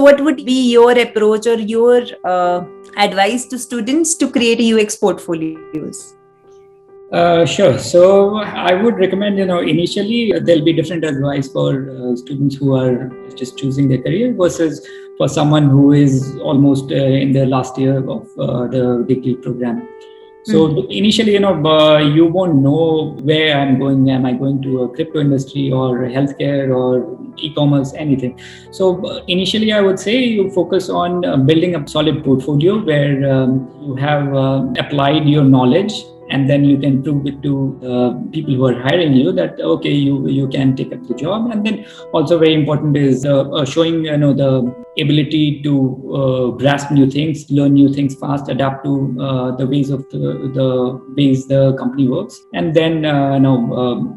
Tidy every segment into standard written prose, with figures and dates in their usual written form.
what would be your approach or your advice to students to create UX portfolios? Sure. So I would recommend, initially there'll be different advice for students who are just choosing their career versus for someone who is almost in their last year of the degree program. So initially, you won't know where I'm going. Am I going to a crypto industry or healthcare or e-commerce, anything? So initially, I would say you focus on building a solid portfolio where you have applied your knowledge, and then you can prove it to people who are hiring you that okay, you can take up the job. And then also very important is showing the ability to grasp new things, learn new things fast, adapt to the ways of the ways the company works, and then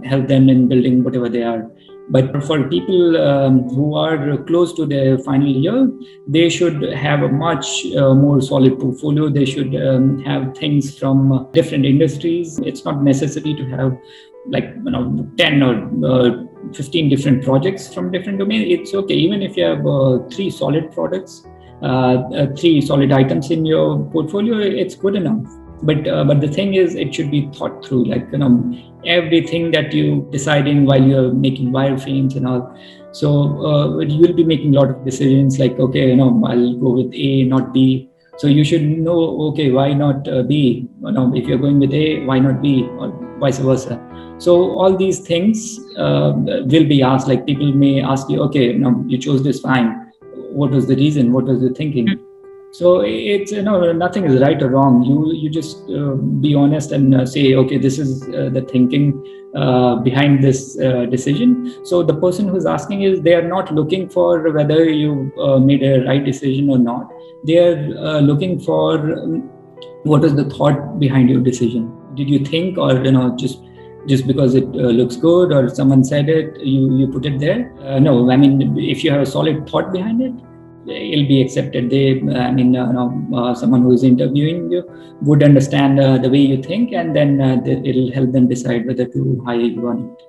help them in building whatever they are. But for people who are close to their final year, they should have a much more solid portfolio. They should have things from different industries. It's not necessary to have 10 or 15 different projects from different domains. It's okay. Even if you have 3 solid products, 3 solid items in your portfolio, it's good enough. But the thing is, it should be thought through, everything that you deciding while you're making wireframes and all. So you will be making a lot of decisions like, okay, I'll go with A, not B. So you should know, okay, why not B? If you're going with A, why not B, or vice versa. So all these things will be asked. Like people may ask you, okay, you chose this, fine. What was the reason? What was the thinking? So it's nothing is right or wrong. You just be honest and say, okay, this is the thinking behind this decision. So the person who's asking they are not looking for whether you made a right decision or not. They are looking for what is the thought behind your decision. Did you think, or just because it looks good or someone said it, you put it there? No, I mean, if you have a solid thought behind it, it'll be accepted. Someone who is interviewing you would understand the way you think, and then it'll help them decide whether to hire you or not.